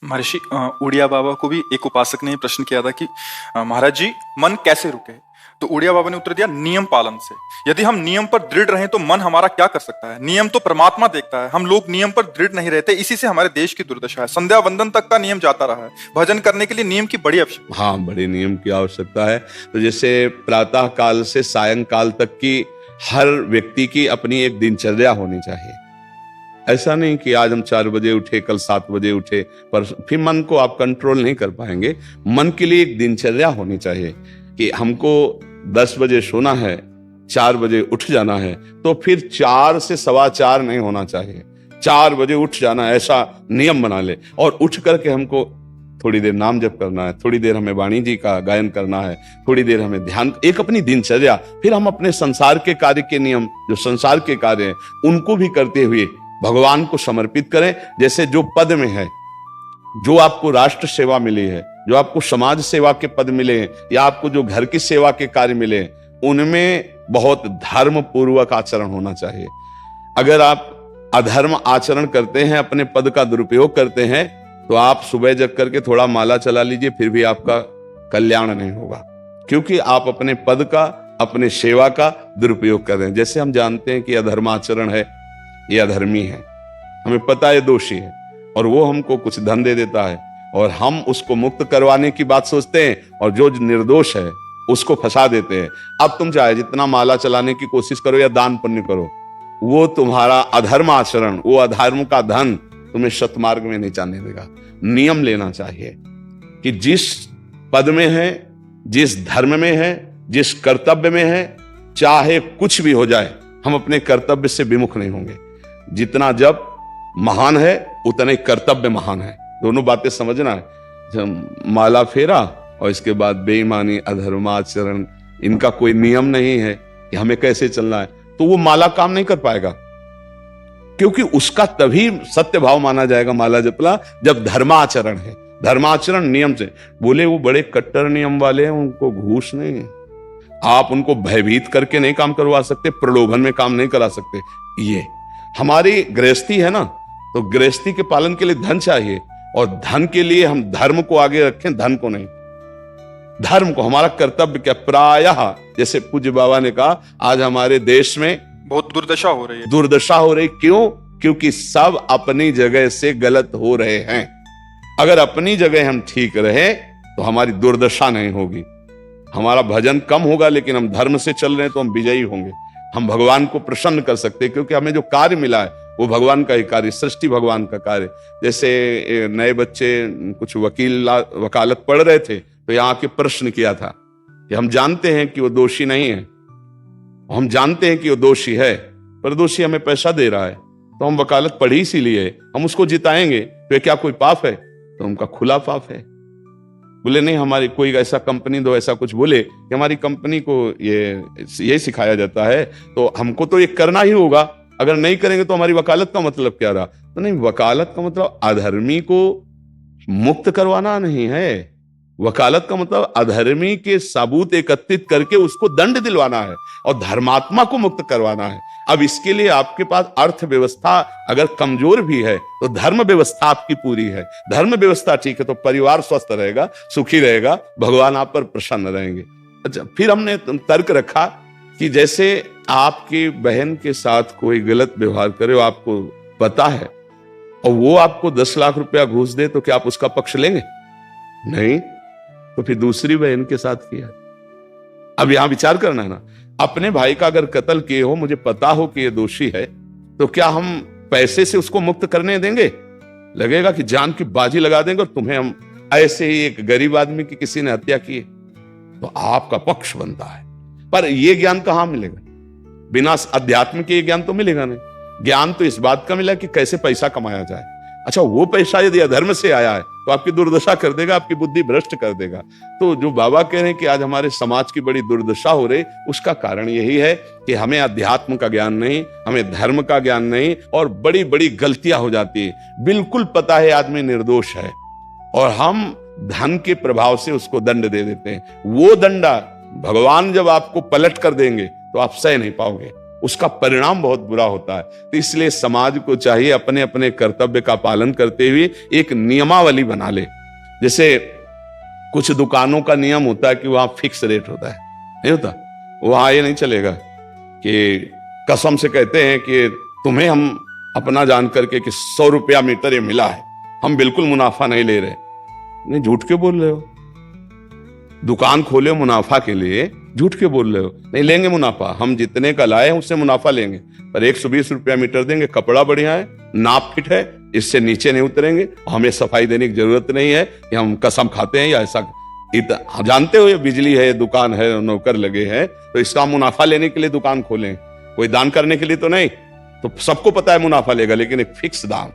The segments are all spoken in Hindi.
महर्षि उड़िया बाबा को भी एक उपासक ने प्रश्न किया था कि महाराज जी मन कैसे रुके। तो उड़िया बाबा ने उत्तर दिया, नियम पालन से। यदि हम नियम पर दृढ़ रहें तो मन हमारा क्या कर सकता है। नियम तो परमात्मा देखता है, हम लोग नियम पर दृढ़ नहीं रहते, इसी से हमारे देश की दुर्दशा है। संध्या वंदन तक का नियम जाता रहा है, भजन करने के लिए नियम की बड़ी आवश्यकता। हाँ, बड़े नियम की आवश्यकता है। तो जैसे प्रातः काल से सायंकाल तक की हर व्यक्ति की अपनी एक दिनचर्या होनी चाहिए। ऐसा नहीं कि आज हम 4 बजे उठे, कल 7 बजे उठे, पर फिर मन को आप कंट्रोल नहीं कर पाएंगे। मन के लिए एक दिनचर्या होनी चाहिए कि हमको 10 बजे सोना है, 4 बजे उठ जाना है, तो फिर 4 से 4:15 नहीं होना चाहिए, 4 बजे उठ जाना, ऐसा नियम बना ले। और उठ करके हमको थोड़ी देर नाम जप करना है, थोड़ी देर हमें वाणी जी का गायन करना है, थोड़ी देर हमें ध्यान, एक अपनी दिनचर्या। फिर हम अपने संसार के कार्य के नियम, जो संसार के कार्य हैं, उनको भी करते हुए भगवान को समर्पित करें। जैसे जो पद में है, जो आपको राष्ट्र सेवा मिली है, जो आपको समाज सेवा के पद मिले हैं, या आपको जो घर की सेवा के कार्य मिले हैं, उनमें बहुत धर्म पूर्वक आचरण होना चाहिए। अगर आप अधर्म आचरण करते हैं, अपने पद का दुरुपयोग करते हैं, तो आप सुबह जग करके थोड़ा माला चला लीजिए, फिर भी आपका कल्याण नहीं होगा, क्योंकि आप अपने पद का, अपने सेवा का दुरुपयोग कर रहे हैं। जैसे हम जानते हैं कि अधर्माचरण है, ये अधर्मी है, हमें पता है दोषी है, और वो हमको कुछ धन दे देता है, और हम उसको मुक्त करवाने की बात सोचते हैं, और जो निर्दोष है उसको फंसा देते हैं। अब तुम चाहे जितना माला चलाने की कोशिश करो या दान पुण्य करो, वो तुम्हारा अधर्म आचरण, वो अधर्म का धन तुम्हें सतमार्ग में नहीं जाने देगा। नियम लेना चाहिए कि जिस पद में है, जिस धर्म में है, जिस कर्तव्य में है, चाहे कुछ भी हो जाए, हम अपने कर्तव्य से विमुख नहीं होंगे। जितना जप महान है, उतने कर्तव्य महान है। दोनों बातें समझना है। माला फेरा और इसके बाद बेईमानी, अधर्माचरण, इनका कोई नियम नहीं है कि हमें कैसे चलना है, तो वो माला काम नहीं कर पाएगा, क्योंकि उसका तभी सत्य भाव माना जाएगा माला जपला जब धर्माचरण है। धर्माचरण नियम से। बोले वो बड़े कट्टर नियम वाले हैं, उनको घूस नहीं है, आप उनको भयभीत करके नहीं काम करवा सकते, प्रलोभन में काम नहीं करा सकते। ये हमारी गृहस्थी है ना, तो गृहस्थी के पालन के लिए धन चाहिए, और धन के लिए हम धर्म को आगे रखें, धन को नहीं। धर्म को, हमारा कर्तव्य क्या, प्रायः जैसे पूज्य बाबा ने कहा, आज हमारे देश में बहुत दुर्दशा हो रही है। दुर्दशा हो रही, क्यों? क्योंकि सब अपनी जगह से गलत हो रहे हैं। अगर अपनी जगह हम ठीक रहे तो हमारी दुर्दशा नहीं होगी, हमारा भजन कम होगा, लेकिन हम धर्म से चल रहे हैं तो हम विजयी होंगे। हम भगवान को प्रसन्न कर सकते हैं, क्योंकि हमें जो कार्य मिला है वो भगवान का ही कार्य, सृष्टि भगवान का कार्य। जैसे नए बच्चे कुछ वकालत पढ़ रहे थे, तो यहाँ के प्रश्न किया था कि हम जानते हैं कि वो दोषी नहीं है, हम जानते हैं कि वो दोषी है, पर दोषी हमें पैसा दे रहा है, तो हम वकालत पढ़ी इसीलिए, हम उसको जिताएंगे, तो क्या कोई पाप है? तो उनका खुला पाप है। बोले नहीं, हमारी कोई ऐसा कंपनी दो, ऐसा कुछ बोले कि हमारी कंपनी को ये सिखाया जाता है, तो हमको तो ये करना ही होगा, अगर नहीं करेंगे तो हमारी वकालत का मतलब क्या रहा? तो नहीं, वकालत का मतलब अधर्मी को मुक्त करवाना नहीं है, वकालत का मतलब अधर्मी के सबूत एकत्रित करके उसको दंड दिलवाना है, और धर्मात्मा को मुक्त करवाना है। अब इसके लिए आपके पास अर्थव्यवस्था अगर कमजोर भी है, तो धर्म व्यवस्था आपकी पूरी है। धर्म व्यवस्था ठीक है तो परिवार स्वस्थ रहेगा, सुखी रहेगा, भगवान आप पर प्रसन्न रहेंगे। अच्छा, फिर हमने तर्क रखा कि जैसे आपकी बहन के साथ कोई गलत व्यवहार करे, आपको पता है, और वो आपको 10 लाख रुपया घूस दे, तो क्या आप उसका पक्ष लेंगे? नहीं। तो फिर दूसरी बहन के साथ किया। अब यहां विचार करना है ना, अपने भाई का अगर कत्ल किए हो, मुझे पता हो कि ये दोषी है, तो क्या हम पैसे से उसको मुक्त करने देंगे? लगेगा कि जान की बाजी लगा देंगे, और तुम्हें हम ऐसे ही एक गरीब आदमी की किसी ने हत्या की, तो आपका पक्ष बनता है। पर यह ज्ञान कहां मिलेगा? बिना अध्यात्म के ज्ञान तो मिलेगा नहीं। ज्ञान तो इस बात का मिला कि कैसे पैसा कमाया जाए। अच्छा, वो पैसा यदि अधर्म से आया है तो आपकी दुर्दशा कर देगा, आपकी बुद्धि भ्रष्ट कर देगा। तो जो बाबा कह रहे हैं कि आज हमारे समाज की बड़ी दुर्दशा हो रही, उसका कारण यही है कि हमें अध्यात्म का ज्ञान नहीं, हमें धर्म का ज्ञान नहीं, और बड़ी बड़ी गलतियां हो जाती है। बिल्कुल पता है आदमी निर्दोष है, और हम धन के प्रभाव से उसको दंड दे देते हैं। वो दंडा भगवान जब आपको पलट कर देंगे तो आप सह नहीं पाओगे। उसका परिणाम बहुत बुरा होता है। तो इसलिए समाज को चाहिए अपने अपने कर्तव्य का पालन करते हुए एक नियमावली बना ले। जैसे कुछ दुकानों का नियम होता है कि वहां फिक्स रेट होता है, नहीं होता। वहां ये नहीं चलेगा कि कसम से कहते हैं कि तुम्हें हम अपना जान करके कि 100 रुपया मीटर ये मिला है, हम बिल्कुल मुनाफा नहीं ले रहे। नहीं, झूठ के बोल रहे हो। दुकान खोले मुनाफा के लिए, झूठ के बोल रहे हो। नहीं लेंगे मुनाफा, हम जितने का लाए हैं उससे मुनाफा लेंगे, पर 120 रुपया मीटर देंगे। कपड़ा बढ़िया है, नाप फिट है, इससे नीचे नहीं उतरेंगे, हमें सफाई देने की जरूरत नहीं है कि हम कसम खाते हैं या ऐसा। जानते हो ये बिजली है, दुकान है, नौकर लगे हैं, तो इसका मुनाफा लेने के लिए दुकान खोलें, कोई दान करने के लिए तो नहीं। तो सबको पता है मुनाफा लेगा, लेकिन एक फिक्स दाम,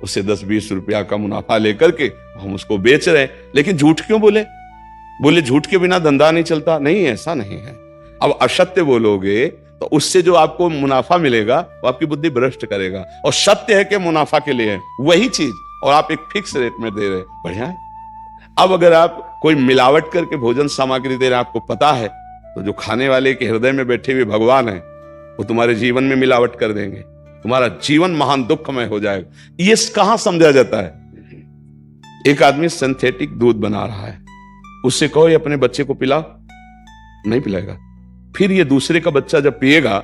उससे 10-20 रुपया का मुनाफा लेकर के हम उसको बेच रहे हैं। लेकिन झूठ क्यों बोले? झूठ के बिना धंधा नहीं चलता। नहीं, ऐसा नहीं है। अब असत्य बोलोगे तो उससे जो आपको मुनाफा मिलेगा वो आपकी बुद्धि भ्रष्ट करेगा। और सत्य है कि मुनाफा के लिए है वही चीज, और आप एक फिक्स रेट में दे रहे, बढ़िया है। अब अगर आप कोई मिलावट करके भोजन सामग्री दे रहे हैं, आपको पता है, तो जो खाने वाले के हृदय में बैठे हुए भगवान है वो तुम्हारे जीवन में मिलावट कर देंगे, तुम्हारा जीवन महान दुखमय हो जाएगा। ये कहां समझा जाता है? एक आदमी सिंथेटिक दूध बना रहा है, उससे कहो ये अपने बच्चे को पिला, नहीं पिलाएगा। फिर ये दूसरे का बच्चा जब पिएगा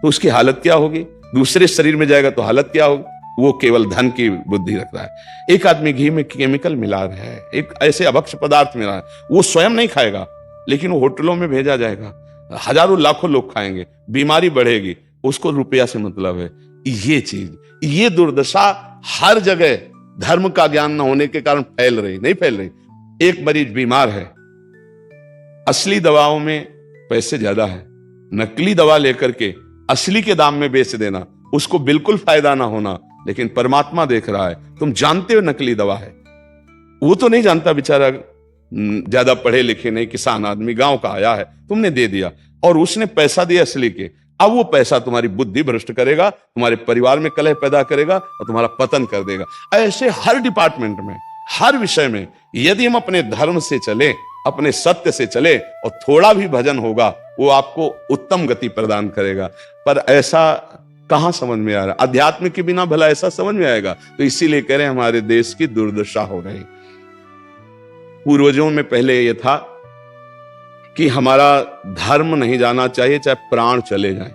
तो उसकी हालत क्या होगी? दूसरे शरीर में जाएगा तो हालत क्या होगी? वो केवल धन की बुद्धि रख रहा है। एक आदमी घी में केमिकल मिला रहा है, एक ऐसे अभक्ष्य पदार्थ मिला है, वो स्वयं नहीं खाएगा, लेकिन वो होटलों में भेजा जाएगा, हजारों लाखों लोग खाएंगे, बीमारी बढ़ेगी, उसको रुपया से मतलब है। ये चीज, ये दुर्दशा हर जगह धर्म का ज्ञान न होने के कारण फैल रही, नहीं फैल रही। एक मरीज बीमार है, असली दवाओं में पैसे ज्यादा है, नकली दवा लेकर के असली के दाम में बेच देना, उसको बिल्कुल फायदा ना होना। लेकिन परमात्मा देख रहा है, तुम जानते हो नकली दवा है, वो तो नहीं जानता बेचारा, ज्यादा पढ़े लिखे नहीं, किसान आदमी गांव का आया है, तुमने दे दिया और उसने पैसा दिया असली के। अब वो पैसा तुम्हारी बुद्धि भ्रष्ट करेगा, तुम्हारे परिवार में कलह पैदा करेगा और तुम्हारा पतन कर देगा। ऐसे हर डिपार्टमेंट में, हर विषय में यदि हम अपने धर्म से चले, अपने सत्य से चले और थोड़ा भी भजन होगा, वो आपको उत्तम गति प्रदान करेगा। पर ऐसा कहां समझ में आ रहा? अध्यात्म के बिना भला ऐसा समझ में आएगा? तो इसीलिए कह रहे हैं हमारे देश की दुर्दशा हो रही। पूर्वजों में पहले यह था कि हमारा धर्म नहीं जाना चाहिए चाहे प्राण चले जाएं,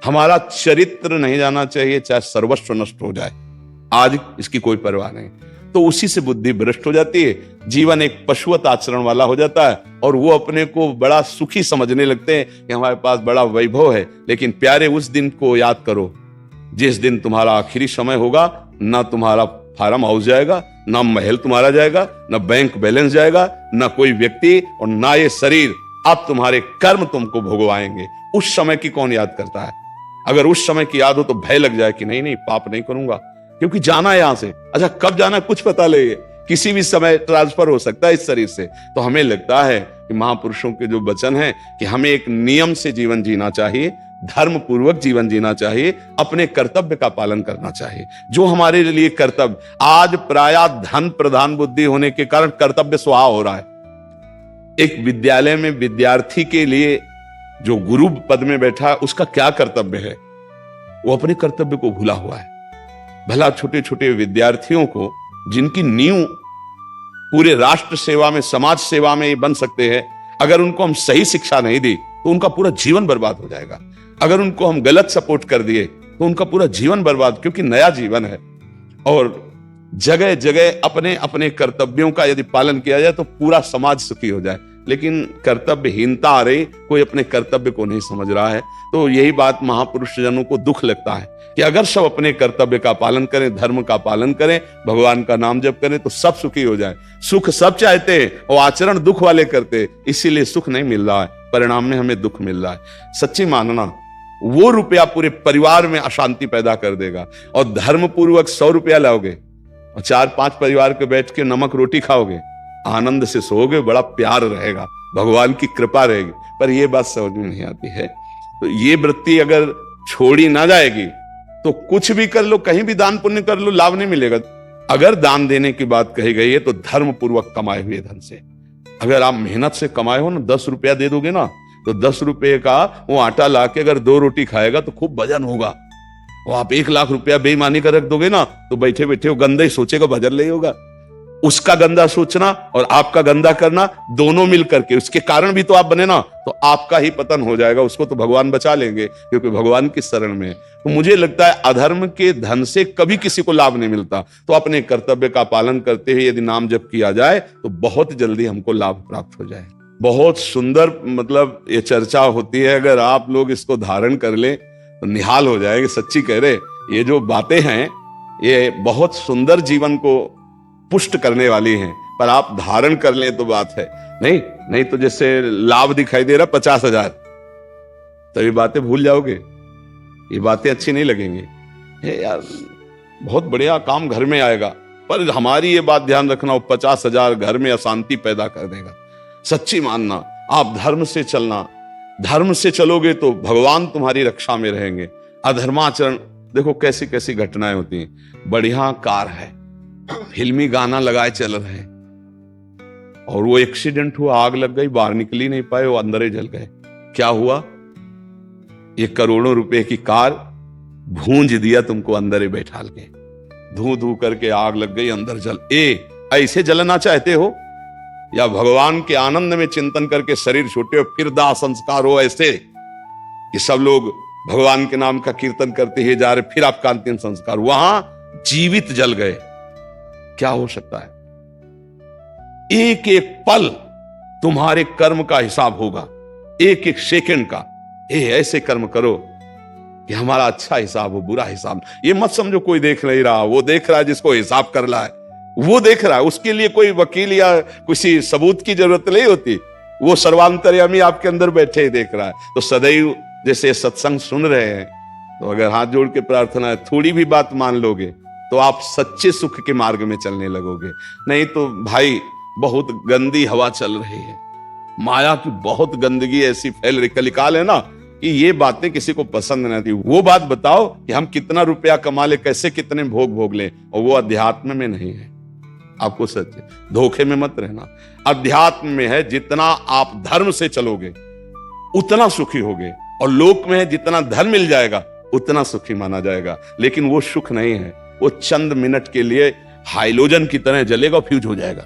हमारा चरित्र नहीं जाना चाहिए चाहे सर्वस्व नष्ट हो जाए। आज इसकी कोई परवाह नहीं, तो उसी से बुद्धि भ्रष्ट हो जाती है, जीवन एक पशुवत आचरण वाला हो जाता है और वो अपने को बड़ा सुखी समझने लगते हैं कि हमारे पास बड़ा वैभव है। लेकिन प्यारे, उस दिन को याद करो जिस दिन तुम्हारा आखिरी समय होगा, ना तुम्हारा फार्म हाउस जाएगा, ना महल तुम्हारा जाएगा, ना बैंक बैलेंस जाएगा, ना कोई व्यक्ति और ना ये शरीर। अब तुम्हारे कर्म तुमको भोगवाएंगे। उस समय की कौन याद करता है? अगर उस समय की याद हो तो भय लग जाए कि नहीं नहीं, पाप नहीं करूंगा, क्योंकि जाना है यहां से। अच्छा, कब जाना है कुछ पता नहीं है, किसी भी समय ट्रांसफर हो सकता है इस शरीर से। तो हमें लगता है कि महापुरुषों के जो वचन है कि हमें एक नियम से जीवन जीना चाहिए, धर्म पूर्वक जीवन जीना चाहिए, अपने कर्तव्य का पालन करना चाहिए। जो हमारे लिए कर्तव्य, आज प्रायः धन प्रधान बुद्धि होने के कारण कर्तव्य स्वाहा हो रहा है। एक विद्यालय में विद्यार्थी के लिए जो गुरु पद में बैठा है, उसका क्या कर्तव्य है? वो अपने कर्तव्य को भूला हुआ है। भला छोटे छोटे विद्यार्थियों को, जिनकी नींव पूरे राष्ट्र सेवा में, समाज सेवा में ये बन सकते हैं, अगर उनको हम सही शिक्षा नहीं दी तो उनका पूरा जीवन बर्बाद हो जाएगा। अगर उनको हम गलत सपोर्ट कर दिए तो उनका पूरा जीवन बर्बाद, क्योंकि नया जीवन है। और जगह जगह अपने अपने कर्तव्यों का यदि पालन किया जाए तो पूरा समाज सुखी हो जाए। लेकिन कर्तव्यहीनता आ रही, कोई अपने कर्तव्य को नहीं समझ रहा है। तो यही बात महापुरुष जनों को दुख लगता है कि अगर सब अपने कर्तव्य का पालन करें, धर्म का पालन करें, भगवान का नाम जप करें तो सब सुखी हो जाए। सुख सब चाहते हैं और आचरण दुख वाले करते, इसीलिए सुख नहीं मिल रहा है, परिणाम में हमें दुख मिल रहा है। सच्ची मानना, वो रुपया पूरे परिवार में अशांति पैदा कर देगा। और धर्म पूर्वक 100 रुपया लाओगे और 4-5 परिवार के बैठ के नमक रोटी खाओगे, आनंद से सोओगे, बड़ा प्यार रहेगा, भगवान की कृपा रहेगी। पर यह बात समझ में नहीं आती है। तो ये वृत्ति अगर छोड़ी ना जाएगी तो कुछ भी कर लो, कहीं भी दान पुण्य कर लो, लाभ नहीं मिलेगा। अगर दान देने की बात कही गई है तो धर्म पूर्वक कमाए हुए धन से। अगर आप मेहनत से कमाए हो ना, 10 रुपया दे दोगे ना, तो 10 रुपए का वो आटा लाके अगर 2 रोटी खाएगा तो खूब वजन होगा। और आप 1 लाख रुपया बेईमानी का रख दोगे ना, तो बैठे बैठे वो गंदा ही सोचेगा, वजन नहीं होगा। उसका गंदा सोचना और आपका गंदा करना दोनों मिल करके, उसके कारण भी तो आप बने ना, तो आपका ही पतन हो जाएगा। उसको तो भगवान बचा लेंगे क्योंकि भगवान की शरण में है। तो मुझे लगता है अधर्म के धन से कभी किसी को लाभ नहीं मिलता। तो अपने कर्तव्य का पालन करते हुए यदि नाम जप किया जाए तो बहुत जल्दी हमको लाभ प्राप्त हो जाए। बहुत सुंदर मतलब ये चर्चा होती है, अगर आप लोग इसको धारण कर ले तो निहाल हो जाएंगे। सच्ची कह रहे, ये जो बातें हैं ये बहुत सुंदर जीवन को पुष्ट करने वाली हैं, पर आप धारण कर लें तो बात है। नहीं तो जैसे लाभ दिखाई दे रहा 50,000, तो ये बातें भूल जाओगे, ये बातें अच्छी नहीं लगेंगी। हे यार बहुत बढ़िया काम घर में आएगा, पर हमारी ये बात ध्यान रखना, वो 50,000 घर में अशांति पैदा कर देगा। सच्ची मानना, आप धर्म से चलना, धर्म से चलोगे तो भगवान तुम्हारी रक्षा में रहेंगे। अधर्माचरण देखो कैसी कैसी घटनाएं होती हैं। बढ़िया कार है, फिल्मी गाना लगाए चल रहे हैं, और वो एक्सीडेंट हुआ, आग लग गई, बाहर निकल ही नहीं पाए, वो अंदर ही जल गए। क्या हुआ? ये करोड़ों रुपए की कार भूंज दिया तुमको अंदर ही बैठा के, धू धू करके आग लग गई, अंदर जल। ऐसे जलना चाहते हो या भगवान के आनंद में चिंतन करके शरीर छूटे हो फिर दाह संस्कार हो ऐसे कि सब लोग भगवान के नाम का कीर्तन करते ही जा रहे, फिर आपका अंतिम संस्कार वहां जीवित जल गए? क्या हो सकता है? एक एक पल तुम्हारे कर्म का हिसाब होगा, एक एक सेकंड का। ऐसे कर्म करो कि हमारा अच्छा हिसाब हो, बुरा हिसाब। ये मत समझो कोई देख नहीं रहा, वो देख रहा है जिसको हिसाब कर रहा है, वो देख रहा है। उसके लिए कोई वकील या किसी सबूत की जरूरत नहीं होती, वो सर्वांतर्यामी आपके अंदर बैठे ही देख रहा है। तो सदैव जैसे सत्संग सुन रहे हैं, तो अगर हाथ जोड़ के प्रार्थना है, थोड़ी भी बात मान लोगे तो आप सच्चे सुख के मार्ग में चलने लगोगे। नहीं तो भाई बहुत गंदी हवा चल रही है, माया की बहुत गंदगी ऐसी फैल रही। कलिकाल है ना कि ये बातें किसी को पसंद नहीं आती। वो बात बताओ कि हम कितना रुपया कमा ले, कैसे कितने भोग ले, और वो अध्यात्म में नहीं है। आपको सच है, धोखे में मत रहना। अध्यात्म में है, जितना आप धर्म से चलोगे उतना सुखी होगे, और लोक में है जितना धन मिल जाएगा उतना सुखी माना जाएगा। लेकिन वो सुख नहीं है, वो चंद मिनट के लिए हाइलोजन की तरह जलेगा, फ्यूज हो जाएगा।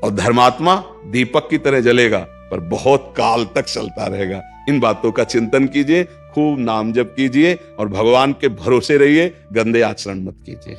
और धर्मात्मा दीपक की तरह जलेगा, पर बहुत काल तक चलता रहेगा। इन बातों का चिंतन कीजिए, खूब नाम जप कीजिए, और भगवान के भरोसे रहिए, गंदे आचरण मत कीजिए।